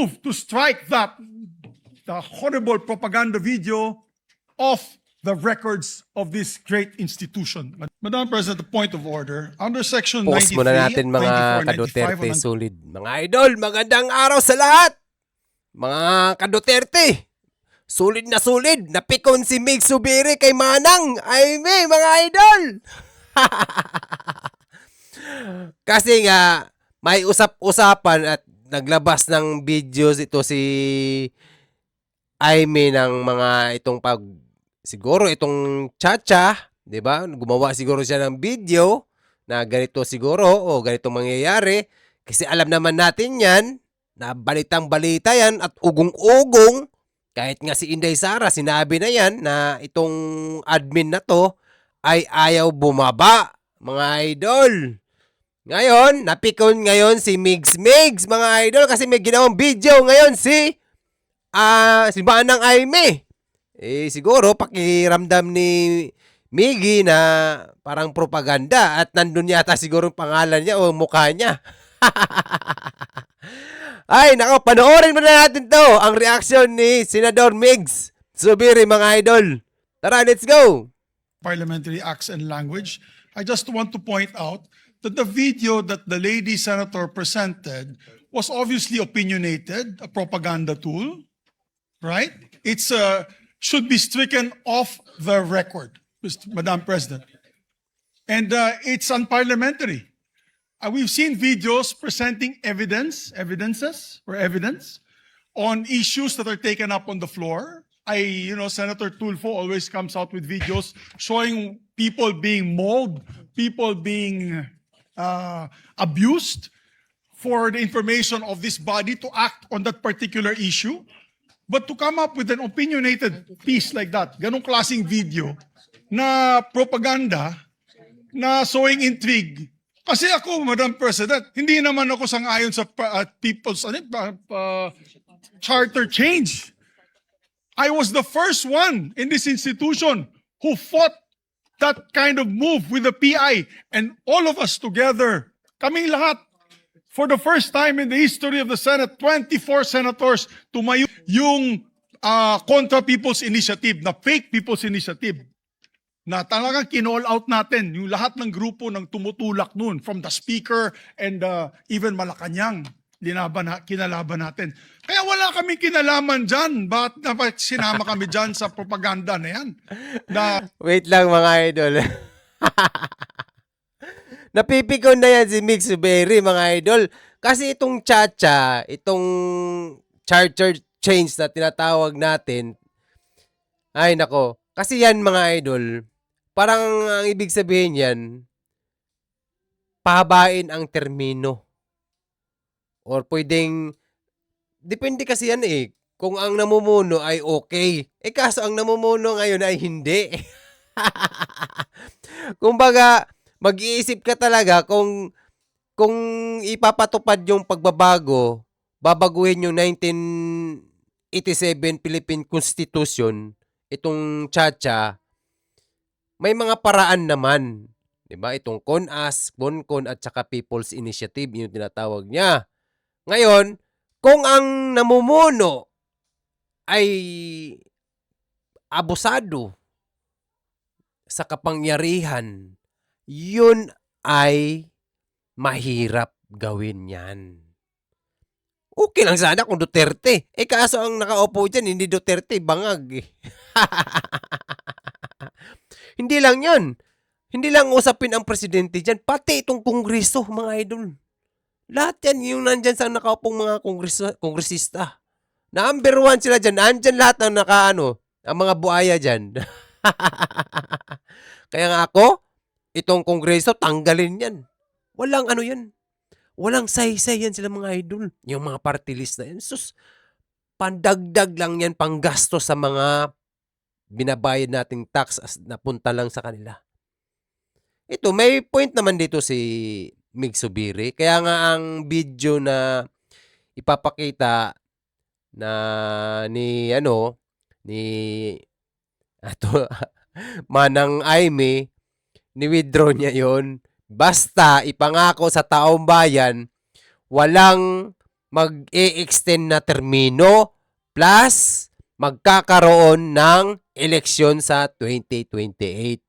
move to strike the horrible propaganda video off the records of this great institution. Madam President, the point of order, under Section Post 93, muna natin mga 94, 95, ka-Duterte and solid. Mga idol, magandang araw sa lahat! Mga ka-Duterte, solid, napikon si Mig Zubiri kay Manang. Ay may mga idol! Kasi nga, may usap-usapan at naglabas ng videos ito si Aimee ng mga siguro itong Chacha, 'di ba? Gumawa siguro siya ng video na ganito siguro o ganito mangyayari kasi alam naman natin 'yan na balitang-balita 'yan at ugong-ugong kahit nga si Inday Sara sinabi na 'yan na itong admin na to ay ayaw bumaba, mga idol. Ngayon, napikon ngayon si Migs, mga idol, kasi may ginawang video ngayon si Manang Aimee. Siguro pakiramdam ni Miggy na parang propaganda at nandun yata siguro pangalan niya o mukha niya. Ay, nako, panoorin muna natin to, ang reaksyon ni Senador Migs Zubiri, mga idol. Tara, let's go! Parliamentary Acts and Language, I just want to point out that the video that the lady senator presented was obviously opinionated, a propaganda tool, right? It's should be stricken off the record, Madam President. And it's unparliamentary. We've seen videos presenting evidence on issues that are taken up on the floor. Senator Tulfo always comes out with videos showing people being mauled, people being abused for the information of this body to act on that particular issue. But to come up with an opinionated piece like that, ganong klaseng video na propaganda, na sowing intrigue. Kasi ako, Madam President, hindi naman ako sang-ayon sa people's charter change. I was the first one in this institution who fought that kind of move with the PI, and all of us together, kaming lahat, for the first time in the history of the Senate, 24 senators tumayo yung Contra People's Initiative, na fake People's Initiative, na talagang kinall out natin yung lahat ng grupo ng tumutulak noon, from the Speaker and even Malacanang, kinalaban natin. Kaya wala kaming kinalaman dyan. Bakit sinama kami dyan sa propaganda na yan? Wait lang, mga idol. Napipikon na yan si Mig Zubiri, mga idol. Kasi itong Chacha, itong charter change na tinatawag natin, ay nako. Kasi yan, mga idol, parang ang ibig sabihin yan, pahabain ang termino. Or pwedeng, depende kasi yan kung ang namumuno ay okay. Kaso ang namumuno ngayon ay hindi. Kumbaga, mag-iisip ka talaga kung ipapatupad yung pagbabago, babaguhin yung 1987 Philippine Constitution, itong Chacha, may mga paraan naman. Diba? Itong CONAS, CONCON at saka People's Initiative, yung tinatawag niya. Ngayon, kung ang namumuno ay abusado sa kapangyarihan, yun ay mahirap gawin yan. Okay lang sana kung Duterte. Kaso ang nakaupo dyan, hindi Duterte, bangag. Hindi lang yun. Hindi lang usapin ang presidente dyan, pati itong kongreso, mga idol. Lahat yan, yung nandyan sa nakaupong mga kongresista. Number 1 sila dyan. Nandyan lahat ng ang mga buaya dyan. Kaya nga ako, itong kongreso, tanggalin yan. Walang yan. Walang say-say yan sila, mga idol. Yung mga party list na yan. Sus, pandagdag lang yan, panggasto sa mga binabayad nating tax na punta lang sa kanila. Ito, may point naman dito si Mig Zubiri. Kaya nga ang video na ipapakita na ni Manang Aimee, ni-withdraw niya yon. Basta ipangako sa taong bayan, walang mag-e-extend na termino plus magkakaroon ng eleksyon sa 2028.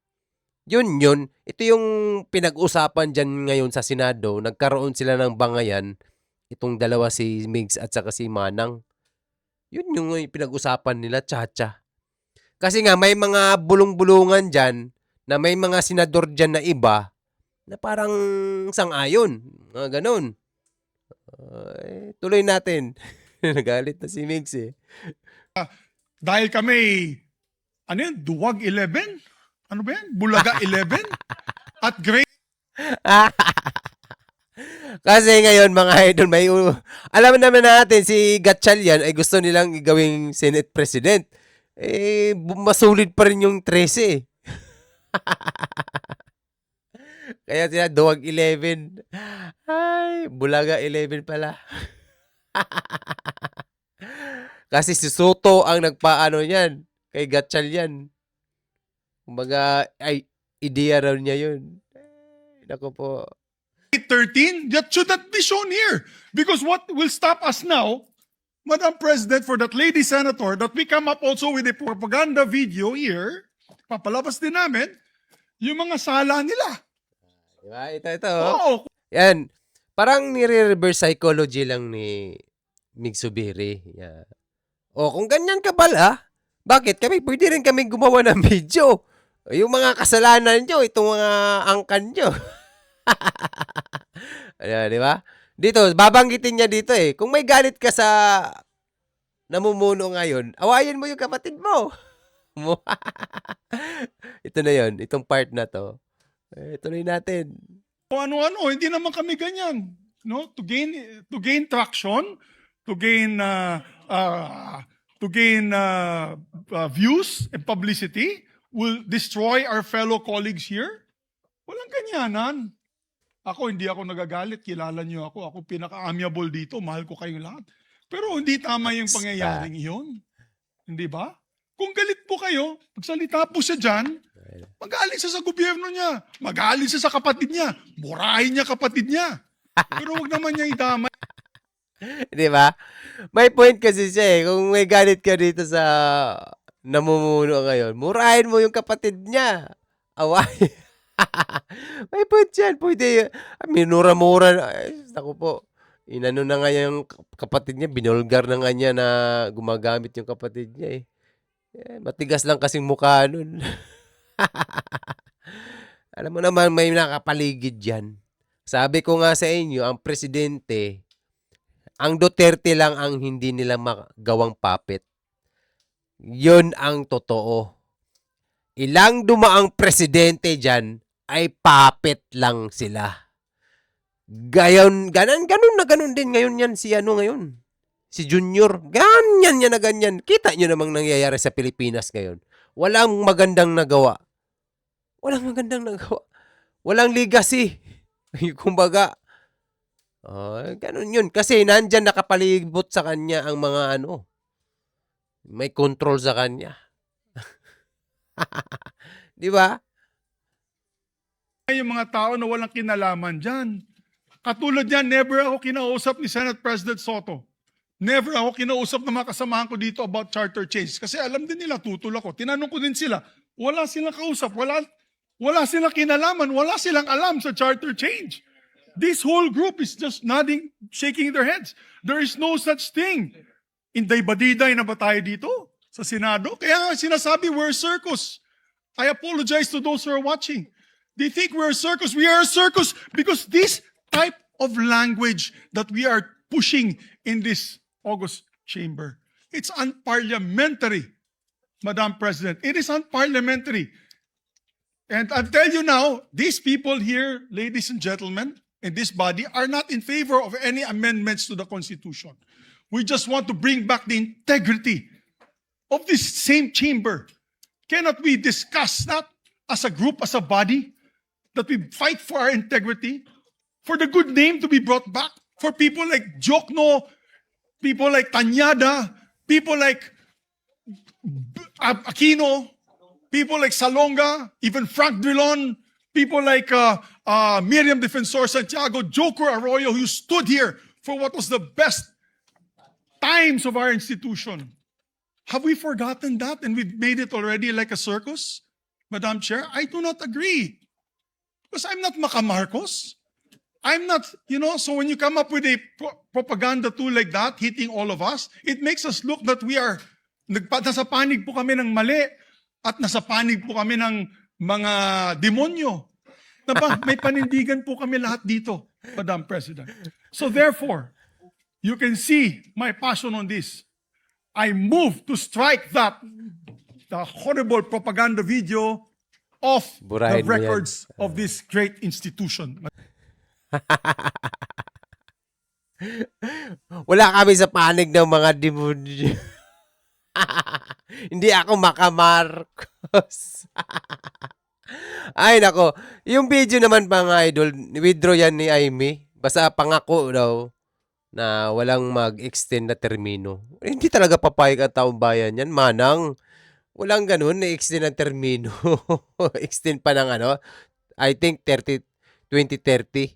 Yun. Ito yung pinag-usapan dyan ngayon sa Senado. Nagkaroon sila ng bangayan. Itong dalawa, si Migs at saka si Manang. Yun yung pinag-usapan nila, Chacha. Kasi nga, may mga bulong-bulungan dyan na may mga senador dyan na iba na parang sang-ayon. Mga ganun. Tuloy natin. Nagalit na si Migs eh. Dahil kami, ano yun, Duwag 11? Ano ba yan? Bulaga 11? At Great Kasi ngayon mga idol, alam naman natin si Gatchalian ay gusto nilang gawing Senate President. Masulit pa rin yung 13 eh. Kaya sila Duwag 11. Ay, Bulaga 11 pala. Kasi si Soto ang nagpaano niyan kay Gatchalian. Kumbaga, ideya raw niya yun. Nako po. 13, that should not be shown here. Because what will stop us now, Madam President, for that lady senator, that we come up also with a propaganda video here, papalabas din namin, yung mga sala nila. Diba? Ito. Oh. Oo. Yan. Parang nire-reverse psychology lang ni Mig Zubiri. Yeah. Kung ganyan ka pala, bakit pwede rin kami gumawa ng video? Yung mga kasalanan nyo, itong mga angkan nyo. Ayan, di ba? Dito, babanggitin niya dito eh. Kung may galit ka sa namumuno ngayon, awayin mo yung kapatid mo. Ito na yon, itong part na to. Tuloy natin. O ano-ano, hindi naman kami ganyan. No? To gain traction, to gain views and publicity, will destroy our fellow colleagues here? Walang ganyanan. Hindi ako nagagalit. Kilala niyo ako. Ako pinaka-amiable dito. Mahal ko kayong lahat. Pero hindi tama yung pangyayaring iyon. Hindi ba? Kung galit po kayo, magsalita po siya dyan, magalit siya sa gobyerno niya. Magalit siya sa kapatid niya. Burahin niya kapatid niya. Pero wag naman niya idamay. Di ba? May point kasi siya eh. Kung may galit ka dito sa namumuno ngayon, murahin mo yung kapatid niya. Away. May point yan. Pwede. Minura-mura. Ako po. Inano na nga yung kapatid niya. Binulgar na nga niya na gumagamit yung kapatid niya eh. Matigas lang kasing mukha nun. Alam mo naman, may nakapaligid yan. Sabi ko nga sa inyo, ang presidente, ang Duterte lang ang hindi nila magawang puppet. Yun ang totoo. Ilang dumaang presidente dyan ay puppet lang sila. Ganun din ngayon yan si ngayon. Si Junior. Ganyan na ganyan. Kita nyo namang nangyayari sa Pilipinas ngayon. Walang magandang nagawa. Walang legacy. Kumbaga, ganun yun. Kasi nandyan nakapalibot sa kanya ang mga may control sa kanya. Di ba? Yung mga tao na walang kinalaman dyan. Katulad yan, never ako kinausap ni Senate President Soto. Never ako kinausap ng mga kasamahan ko dito about charter change. Kasi alam din nila, tutol ako. Tinanong ko din sila, wala silang kausap, wala silang kinalaman, wala silang alam sa charter change. This whole group is just nodding, shaking their heads. There is no such thing. Inday-badiday na ba tayo dito sa Senado? Kaya nga sinasabi, we're a circus. I apologize to those who are watching. They think we're a circus. We are a circus because this type of language that we are pushing in this August chamber, it's unparliamentary, Madam President. It is unparliamentary. And I'll tell you now, these people here, ladies and gentlemen, in this body are not in favor of any amendments to the Constitution. We just want to bring back the integrity of this same chamber. Cannot we discuss that as a group, as a body, that we fight for our integrity, for the good name to be brought back, for people like Jokno, people like Tanyada, people like Aquino, people like Salonga, even Frank Drilon, people like Miriam Defensor Santiago, Joker Arroyo, who stood here for what was the best times of our institution. Have we forgotten that and we've made it already like a circus? Madam Chair, I do not agree. Because I'm not Macamarcos. I'm not, so when you come up with a propaganda tool like that, hitting all of us, it makes us look that we are, nasa panig po kami ng mali at nasa panig po kami ng mga demonyo. May panindigan po kami lahat dito, Madam President. So therefore, you can see my passion on this. I move to strike the horrible propaganda video of Burahin the mo yan. records of this great institution. Wala kami sa panig ng mga demonyo. Hindi ako Macamarcos. Ay, nako. Yung video naman mga idol, withdraw yan ni Amy. Basta pangako daw na walang mag-extend na termino. Hindi talaga papayag ang taong bayan yan, manang. Walang ganun, na-extend ang termino. Extend pa ng I think 2030.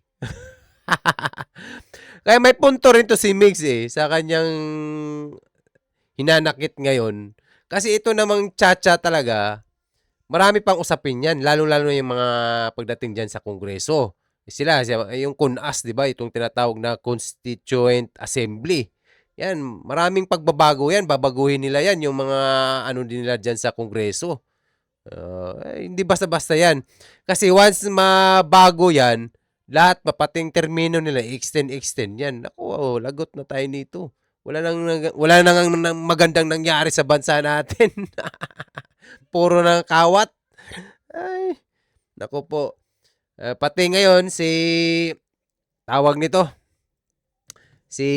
Kaya may punto rin to si Migs sa kanyang hinanakit ngayon. Kasi ito namang Chacha talaga, marami pang usapin yan, lalo-lalo yung mga pagdating dyan sa Kongreso. Sila yung CONAS, di ba? Itong tinatawag na Constituent Assembly. Yan, maraming pagbabago yan. Babaguhin nila yan, yung mga din nila dyan sa Kongreso. Hindi basta-basta yan. Kasi once mabago yan, lahat papating termino nila, extend yan. Naku, lagot na tayo nito. Wala nang magandang nangyari sa bansa natin. Puro ng kawat. Ay, naku po. Pati ngayon, tawag nito, si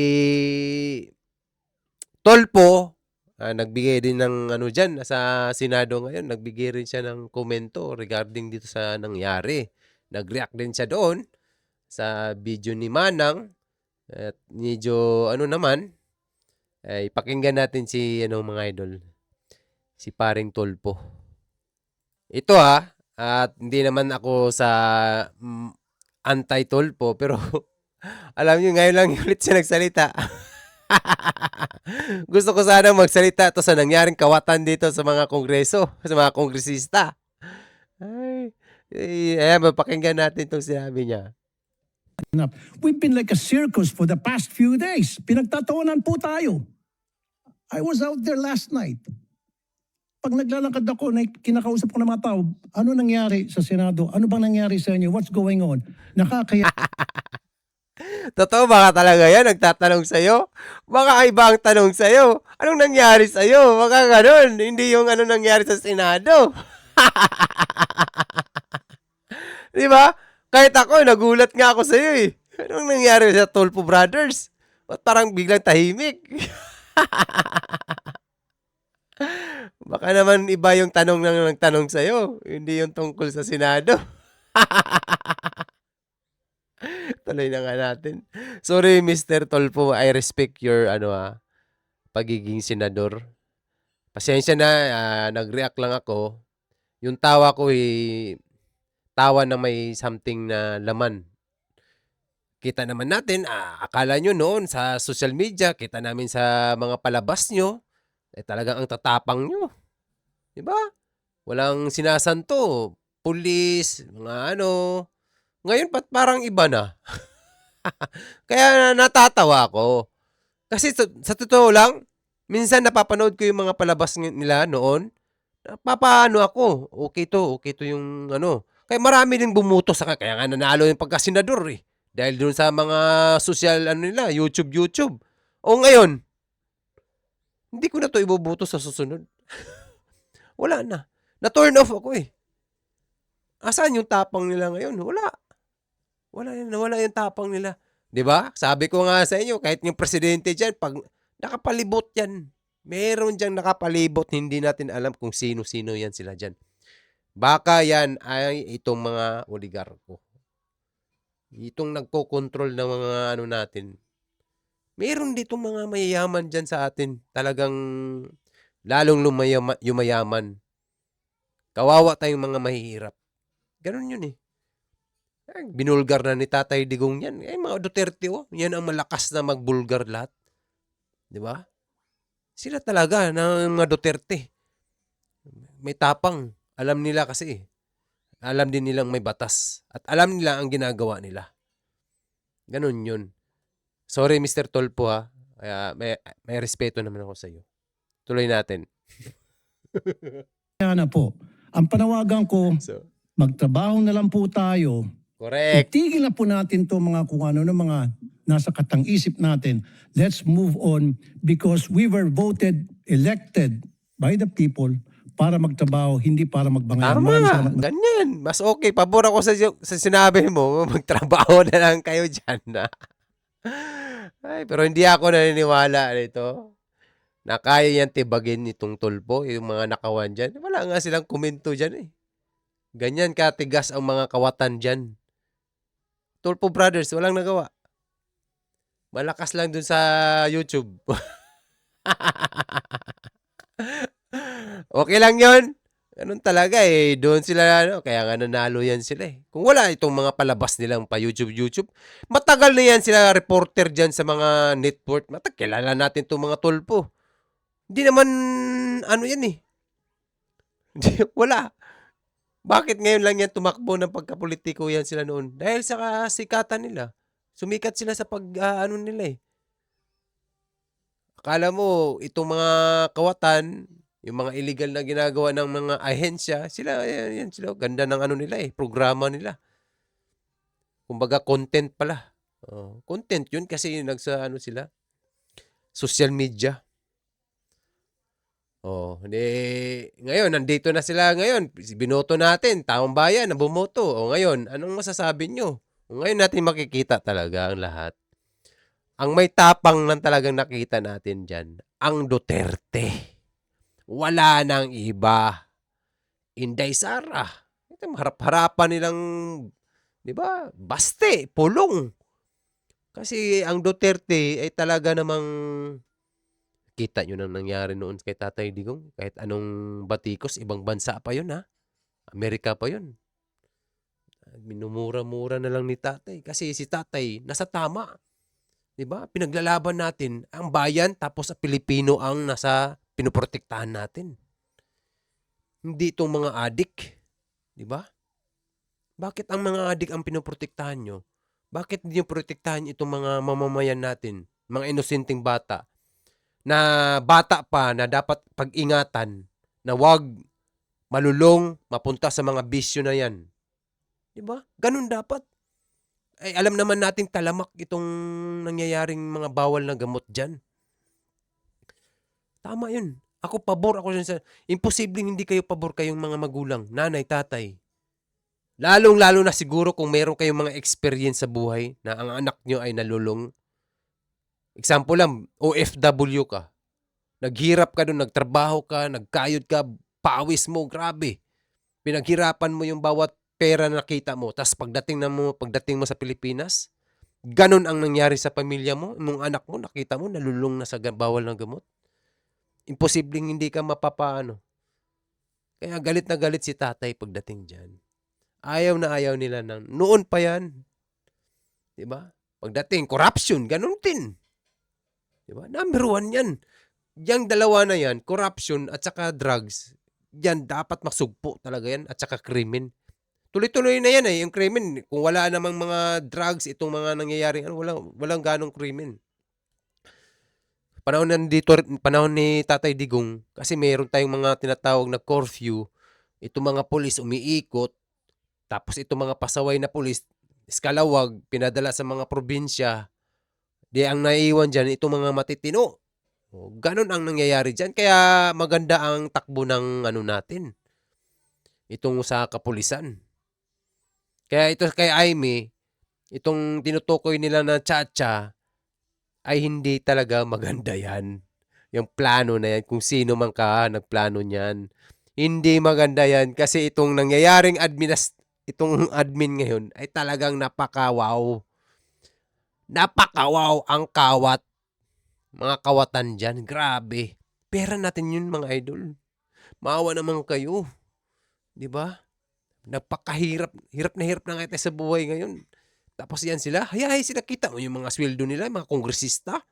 Tolpo, nagbigay din ng dyan, sa Senado ngayon, nagbigay rin siya ng komento regarding dito sa nangyari. Nag-react din siya doon sa video ni Manang. At medyo, naman, pakinggan natin si, mga idol, si paring Tolpo. Ito at hindi naman ako sa anti-Tolpo, pero alam nyo, ngayon lang ulit siya nagsalita. Gusto ko sana magsalita to sa nangyaring kawatan dito sa mga kongreso, sa mga kongresista. Ayan, mapakinggan natin itong sinabi niya. We've been like a circus for the past few days. Pinagtatawanan po tayo. I was out there last night. Pag naglalakad ako, kinakausap ko ng mga tao, ano nangyari sa Senado? Ano bang nangyari sa inyo? What's going on? Nakakaya... Totoo ba talaga yan? Nagtatanong sa'yo? Baka iba ang tanong sa'yo. Anong nangyari sa'yo? Baka ganun. Hindi yung ano nangyari sa Senado. Di ba? Kahit ako, nagulat nga ako sa'yo eh. Anong nangyari sa Tolpo Brothers? Ba't parang biglang tahimik? Baka naman iba yung tanong lang nagtanong sa'yo. Hindi yung tungkol sa Senado. Tuloy na nga natin. Sorry, Mr. Tolpo. I respect your pagiging senador. Pasensya na, nag-react lang ako. Yung tawa ko tawa na may something na laman. Kita naman natin, akala nyo noon sa social media, kita namin sa mga palabas nyo, talagang ang tatapang nyo. Diba? Walang sinasanto. Pulis, mga Ngayon, parang iba na. Kaya natatawa ako. Kasi sa totoo lang, minsan napapanood ko yung mga palabas nila noon. Napapaano ako. Okay to yung Kaya marami din bumuto sa kaya nga nanalo yung pagkasenador eh. Dahil dun sa mga social nila, YouTube. O ngayon, hindi ko na to ibubuto sa susunod. Wala na. Na-turn off ako eh. Asan yung tapang nila ngayon? Wala yung tapang nila. 'Di ba? Sabi ko nga sa inyo, kahit yung presidente diyan, pag nakapalibot yan, meron diyang nakapalibot, hindi natin alam kung sino-sino yan sila diyan. Baka yan ay itong mga oligarko. Itong nagko-control ng mga natin. Meron ditong mga mayayaman diyan sa atin. Talagang lalong yumayaman. Kawawa tayong mga mahihirap. Ganun yun eh. Binulgar na ni Tatay Digong yan. Mga Duterte yan ang malakas na magbulgar lahat. 'Di ba? Sila talaga ng mga Duterte. May tapang. Alam nila kasi. Alam din nilang may batas. At alam nila ang ginagawa nila. Ganun yun. Sorry, Mr. Tolpo ha. Kaya may respeto naman ako sa iyo. Tuloy natin. Kaya na po, ang panawagan ko, So, magtrabaho na lang po tayo. correct. Itigil na po natin to mga kung ano na mga nasa katang-isip natin. Let's move on because we were voted, elected by the people para magtrabaho, hindi para magbangayan. Maraming Tama. salamat. Ganyan. Mas okay. Pabor ako sa sinabi mo. Magtrabaho na lang kayo dyan. Ay, pero hindi ako naniniwala nito. Na kaya yan tibagin itong tulpo, yung mga nakawan dyan. Wala nga silang komento dyan eh. Ganyan katigas ang mga kawatan dyan. Tulpo Brothers, walang nagawa. Malakas lang dun sa YouTube. Okay lang yon. Ganun talaga eh. Doon sila, kaya nga nanalo yan sila eh. Kung wala itong mga palabas nilang pa YouTube, matagal na yan sila reporter dyan sa mga network. Kilala natin itong mga tulpo. Hindi naman, ano yan eh. Wala. Bakit ngayon lang yan tumakbo ng pagkapolitiko yan sila noon? Dahil sa kasikatan nila. Sumikat sila sa ano nila eh. Akala mo, itong mga kawatan, yung mga illegal na ginagawa ng mga ahensya, sila, yan sila, ganda ng ano nila eh, programa nila. Kumbaga, content pala. Content yun kasi ano sila, social media. Ngayon, nandito na sila ngayon. Binoto natin, taong bayan na bumoto. Ngayon, anong masasabi nyo? Ngayon natin makikita talaga ang lahat. Ang may tapang lang talagang nakita natin dyan, ang Duterte. Wala nang iba. Inday Sara. Ito, harap-harapan nilang, di ba, baste, pulong. Kasi ang Duterte ay talaga namang kita nyo nang nangyari noon kay Tatay Digong. Kahit anong batikos, ibang bansa pa yun ha. Amerika pa yun. Minumura-mura na lang ni Tatay. Kasi si Tatay, nasa tama. Diba? Pinaglalaban natin ang bayan tapos ang Pilipino ang nasa pinoprotektahan natin. Hindi itong mga adik. Diba? Bakit ang mga adik ang pinoprotektahan nyo? Bakit hindi nyo protektahan itong mga mamamayan natin? Mga inosenteng bata na bata pa na dapat pag-ingatan na wag malulong mapunta sa mga bisyo na yan. Diba? Ganun dapat. Ay, alam naman nating talamak itong nangyayaring mga bawal na gamot dyan. Tama yun. Pabor ako dyan sa... Imposibleng hindi kayo pabor kayong mga magulang, nanay, tatay. Lalong-lalo na siguro kung meron kayong mga experience sa buhay na ang anak nyo ay nalulong. Example lang, OFW ka. Naghirap ka doon, nagtrabaho ka, nagkayod ka, pawis mo, grabe. Pinaghirapan mo yung bawat pera na nakita mo. Tapos pagdating mo sa Pilipinas, ganun ang nangyari sa pamilya mo, yung anak mo, nakita mo, nalulong na sa bawal ng gamot. Imposibleng hindi ka mapapaano. Kaya galit na galit si tatay pagdating dyan. Ayaw na ayaw nila noon pa yan. Diba? Pagdating, corruption, ganun din. Diba? Number 1 yan. Yang dalawa na yan, corruption at saka drugs, yan dapat masugpo talaga yan at saka krimen. Tuloy-tuloy na yan eh, yung krimen. Kung wala namang mga drugs, itong mga nangyayaring, walang ganong krimen. Panahon ni Tatay Digong, kasi mayroon tayong mga tinatawag na curfew, itong mga polis umiikot, tapos itong mga pasaway na polis, iskalawag, pinadala sa mga probinsya, di ang naiiwan dyan, itong mga matitino. Ganon ang nangyayari dyan. Kaya maganda ang takbo ng natin. Itong sa kapulisan. Kaya ito kay Aimee, itong tinutukoy nila na tsa-tsa, ay hindi talaga maganda yan. Yung plano na yan, kung sino man ka nagplano niyan. Hindi maganda yan kasi itong nangyayaring itong admin ngayon ay talagang napaka-wow. Napaka-wow ang kawat. Mga kawatan dyan, grabe. Pera natin yun mga idol. Maawa naman kayo. Diba? Napakahirap. Hirap na nga tayo sa buhay ngayon. Tapos yan sila, hayay sila, kita mo yung mga sweldo nila, mga kongresista.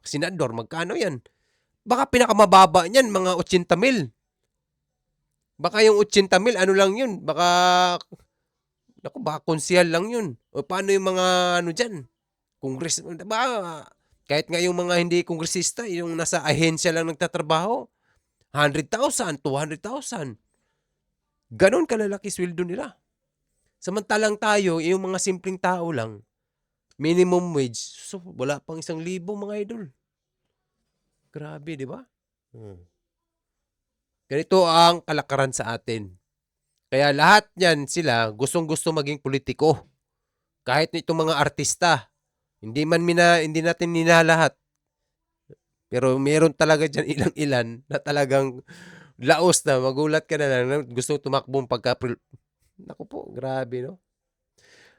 senador, magkano yan? Baka pinakamababa niyan, mga 80,000. Baka yung 80,000, ano lang yun? Baka konsehal lang yun. O paano yung mga ano dyan? Baka, kahit nga yung mga hindi kongresista, yung nasa ahensya lang nagtatrabaho, 100,000, 200,000. Ganon kalalaki sweldo nila. Samantalang tayo, yung mga simpleng tao lang, minimum wage, so wala pang 1,000 mga idol. Grabe, di ba? Ganito ang kalakaran sa atin. Kaya lahat yan sila gustong-gusto maging politiko. Kahit itong mga artista, hindi natin ninalahat. Pero meron talaga dyan ilang-ilan na talagang laos na, magulat ka na lang, gusto tumakbong pagka... Naku po, grabe, no?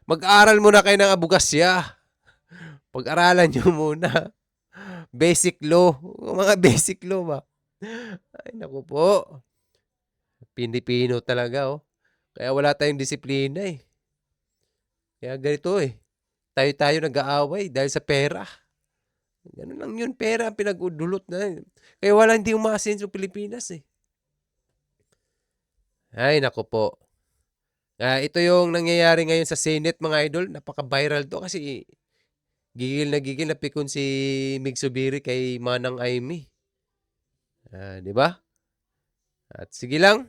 Mag-aral muna kayo ng abugasya. Pag-aralan nyo muna. Basic law. Mga basic law ba? Ay, naku po. Pilipino talaga, oh. Kaya wala tayong disiplina, eh. Kaya ganito, eh. Tayo nag-aaway dahil sa pera. Ganun lang yun, pera ang pinag-udulot na. Kaya hindi umaasenso Pilipinas, eh. Ay, naku po. Ito yung nangyayari ngayon sa Senate, mga idol. Napaka-viral to kasi gigil na pikon si Mig Zubiri kay Manang Amy. Di ba? At sige lang.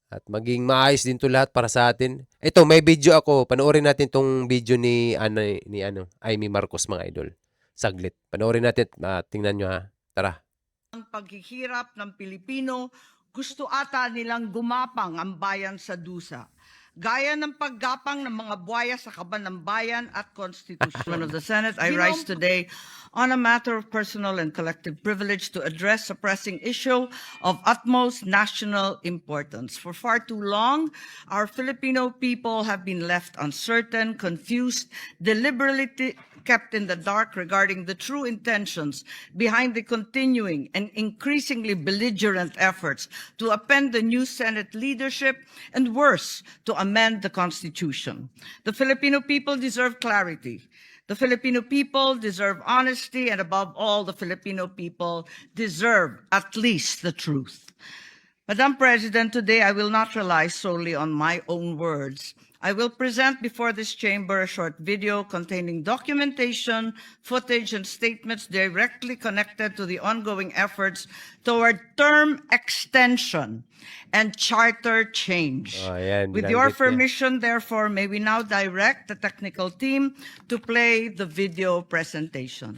At maging maayos din to lahat para sa atin. Ito, may video ako. Panoorin natin tong video ni Amy Marcos, mga idol. Saglit. Panoorin natin. Tingnan nyo, ha. Tara. Ang paghihirap ng Pilipino, gusto ata nilang gumapang ang bayan sa dusa. Gaya ng paggapang ng mga buhaya sa kaban ng bayan at konstitusyon. Of the Senate, I rise today on a matter of personal and collective privilege to address a pressing issue of utmost national importance. For far too long, our Filipino people have been left uncertain, confused, deliberately kept in the dark regarding the true intentions behind the continuing and increasingly belligerent efforts to append the new Senate leadership and, worse, to amend the Constitution. The Filipino people deserve clarity. The Filipino people deserve honesty, and above all, the Filipino people deserve at least the truth. Madam President, today I will not rely solely on my own words. I will present before this chamber a short video containing documentation, footage, and statements directly connected to the ongoing efforts toward term extension and charter change. With your permission, therefore, may we now direct the technical team to play the video presentation.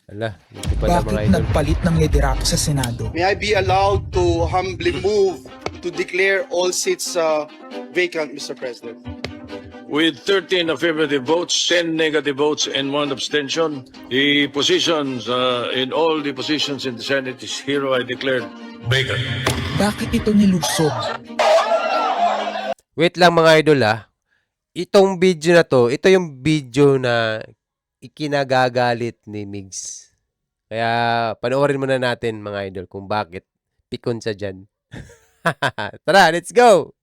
Dito pala, mga Bakit idol. nagpalit ng liderato sa Senado? May I be allowed to humbly move to declare all seats vacant, Mr. President? With 13 affirmative votes, 10 negative votes, and 1 abstention, the positions in all the positions in the Senate is hereby declared vacant. Bakit ito nilusob? Wait lang, mga idol, ha. Itong video na to, ito yung video na ikinagagalit ni Migs. Kaya panoorin muna natin, mga idol, kung bakit pikon siya dyan. Tara, let's go!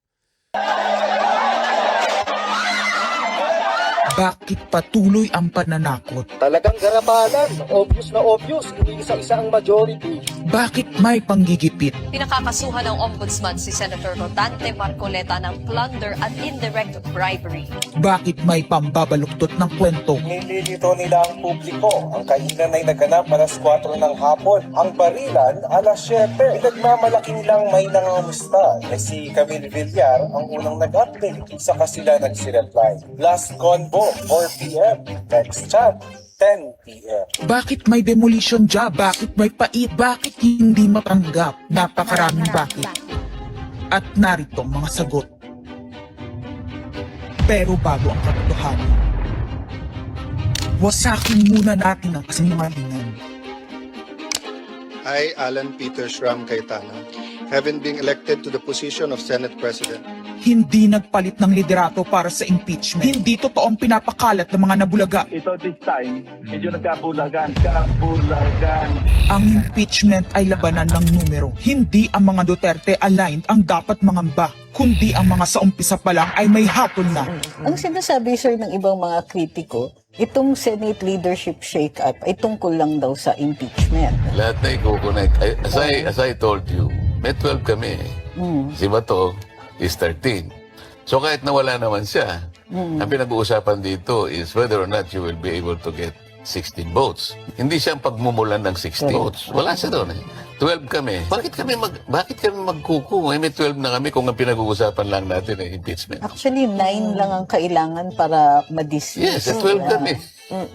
Bakit patuloy ang pananakot? Talagang garabalan, obvious na obvious, hindi isa-isa ang majority. Bakit may panggigipit? Pinakakasuhan ng Ombudsman si Senator Rodante Marcoleta ng plunder at indirect bribery. Bakit may pambabaluktot ng kwento? Nililito nila ang publiko. Ang kainan ay naganap alas 4 ng hapon. Ang barilan alas 7. Nagmamalaking lang may nangangamusta na si Camille Villar ang unang nag-update. Saka sila nagsi-reply. Last convo, 4 p.m. Next chat, 10 p.m. Bakit may demolition job? Bakit may pait? Bakit hindi matanggap? Napakaraming bakit. At narito mga sagot. Pero bago ang katotohanan, wasakin muna natin ang kasinungalingan. I, Alan Peter Shram Cayetano, having been elected to the position of Senate President, hindi nagpalit ng liderato para sa impeachment. Hindi totoo ang pinapakalat ng mga nabulaga. Ito this time, medyo nagkabulagan. Ang impeachment ay labanan ng numero. Hindi ang mga Duterte aligned ang dapat mangamba, kundi ang mga sa umpisa pa lang ay may hatol na. Ang sinasabi, sir, ng ibang mga kritiko, itong Senate leadership shake-up ay tungkol lang daw sa impeachment. Lahat na i-connect. As I told you, may 12 kami. Si Bato is 13. So kahit nawala naman siya, ang pinag-uusapan dito is whether or not you will be able to get 16 votes. Hindi siya ang pagmumulan ng 16 votes. Wala siya doon eh. 12 kami. Bakit kami magkuku? May 12 na kami kung ang pinag-uusapan lang natin ay impeachment. Actually, 9 lang ang kailangan para ma-dismiss. Yes, 12 kami.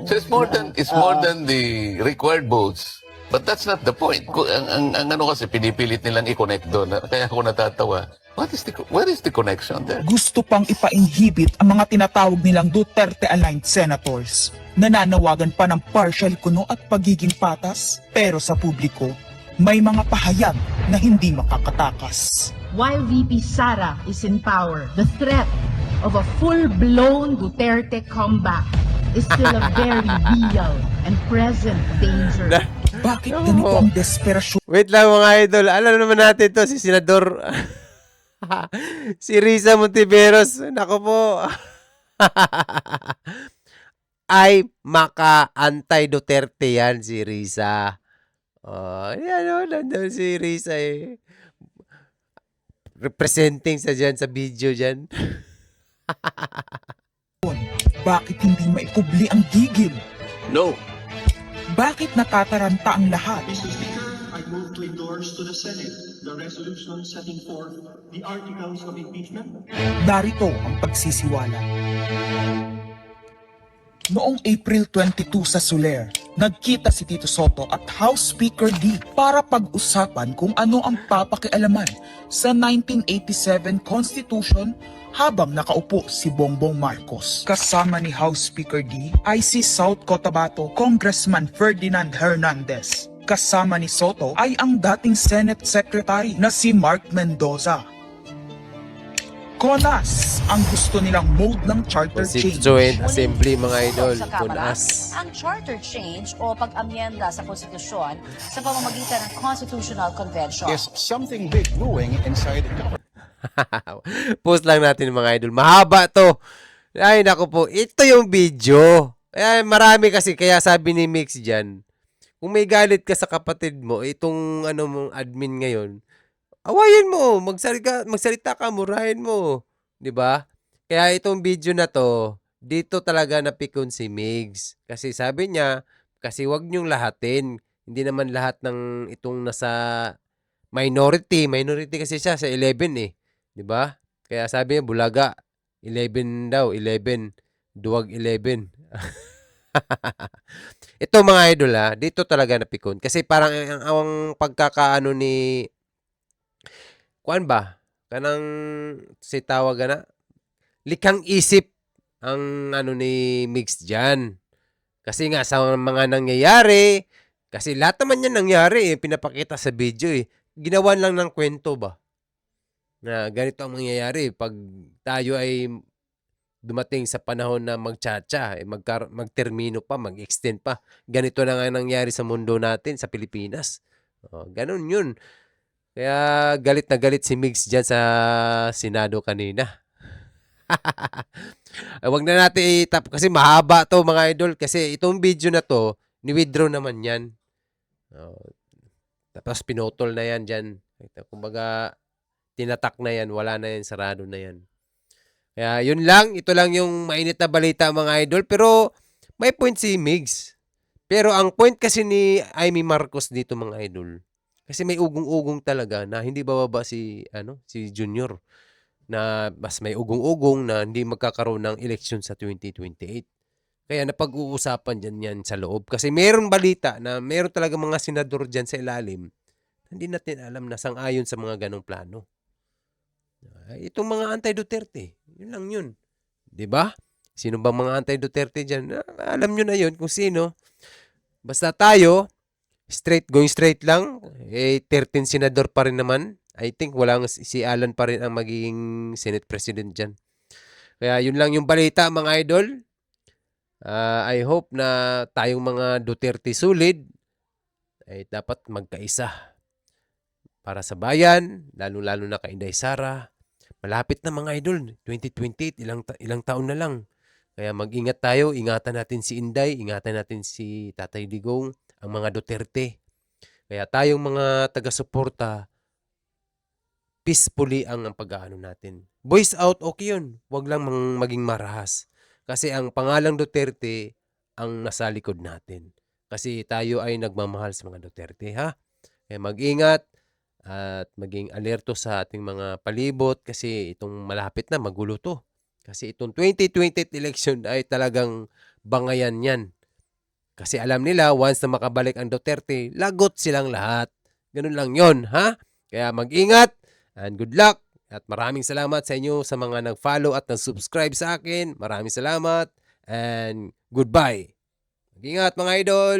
So it's more than the required votes. But that's not the point. Ang ano kasi pinipilit nilang i-connect doon. Kaya ako natatawa. Where is the connection there? Gusto pang ipa-inhibit ang mga tinatawag nilang Duterte-aligned senators. Nananawagan pa ng partial kuno at pagiging patas. Pero sa publiko, may mga pahayag na hindi makakatakas. While VP Sara is in power, the threat of a full-blown Duterte comeback is still a very real and present danger. Bakit ganito ang desperasyon? Wait lang mga idol. Alam naman natin to si Senador si Risa Montiveros. Nako po. Ay maka-anti-Duterte yan si Risa. Oh, yan nandun si Risa eh. Representing sa dyan, sa video dyan. Bakit hindi maikubli ang gigil? No. Bakit natataranta ang lahat? Mr. Speaker, I move to endorse to the Senate the resolution setting forth the articles of impeachment. Narito ang pagsisiwala. Noong April 22 sa Soler, nagkita si Tito Soto at House Speaker D para pag-usapan kung ano ang papakialaman sa 1987 Constitution habang nakaupo si Bongbong Marcos. Kasama ni House Speaker D ay si South Cotabato Congressman Ferdinand Hernandez. Kasama ni Soto ay ang dating Senate Secretary na si Mark Mendoza. CONAS ang gusto nilang mode ng charter change. Constituent Assembly mga idol. Sa Kamara, CONAS. ang charter change o pag-amyenda sa konstitusyon sa pamamagitan ng Constitutional Convention. Is something big brewing inside the government. Post lang natin mga idol. Mahaba to. Ay nako po. Ito yung video. Ay, marami kasi. Kaya sabi ni Mix dyan, kung may galit ka sa kapatid mo, itong ano mong admin ngayon, awayin mo, magsalita ka, murahin mo, 'di ba? Kaya itong video na to, dito talaga napikon si Migs. Kasi sabi niya, kasi wag niyong lahatin. Hindi naman lahat ng itong nasa minority kasi siya sa 11 eh, 'di ba? Kaya sabi niya bulaga, 11 daw, 11, duwag 11. Ito mga idol ha, dito talaga napikon. Kasi parang ang pagkakaano ni kuan ba? Kanang si tawag na likhang isip ang ano ni Mix diyan. Kasi nga sa mga nangyayari, kasi lahat naman 'yan nangyari eh, pinapakita sa video eh. Ginawan lang ng kwento ba? Na ganito ang mangyayari pag tayo ay dumating sa panahon na magtsatsa, eh, magtermino pa, mag-extend pa. Ganito na nga nangyari sa mundo natin sa Pilipinas. Ganun 'yun. Kaya galit na galit si Migs dyan sa Senado kanina. Wag na natin itap kasi mahaba to mga idol. Kasi itong video na to, ni-withdraw naman yan. Tapos pinotol na yan dyan. Kumbaga, tinatak na yan. Wala na yan, sarado na yan. Kaya yun lang. Ito lang yung mainit na balita mga idol. Pero may point si Migs. Pero ang point kasi ni Amy Marcos dito mga idol, kasi may ugong-ugong talaga na hindi bababa si Junior na mas may ugong-ugong na hindi magkakaroon ng eleksyon sa 2028. Kaya napag-uusapan dyan yan sa loob. Kasi meron balita na meron talaga mga senador dyan sa ilalim. Hindi natin alam na sang-ayon sa mga ganong plano. Itong mga anti-Duterte, yun lang yun. 'Di ba? Sino ba mga anti-Duterte dyan? Alam nyo na yun kung sino. Basta tayo, going straight lang, 13 senador pa rin naman I think si Alan pa rin ang magiging Senate President dyan. Kaya yun lang yung balita mga idol. I hope na tayong mga Duterte sulid ay dapat magkaisa para sa bayan, lalo-lalo na kay Inday Sara. Malapit na mga idol, 2028, ilang taon na lang. Kaya mag-ingat tayo, ingatan natin si Inday, ingatan natin si Tatay Digong, ang mga Duterte. Kaya tayong mga taga-suporta, peacefully ang pag-aano natin. Voice out, okay yun. Huwag lang maging marahas. Kasi ang pangalang Duterte ang nasa likod natin. Kasi tayo ay nagmamahal sa mga Duterte, ha? Kaya mag-ingat at maging alerto sa ating mga palibot kasi itong malapit na magulo to. Kasi itong 2020 election ay talagang bangayan yan. Kasi alam nila, once na makabalik ang Duterte, lagot silang lahat. Ganun lang yon, ha? Kaya mag-ingat and good luck. At maraming salamat sa inyo sa mga nag-follow at nag-subscribe sa akin. Maraming salamat and goodbye. Mag-ingat mga idol!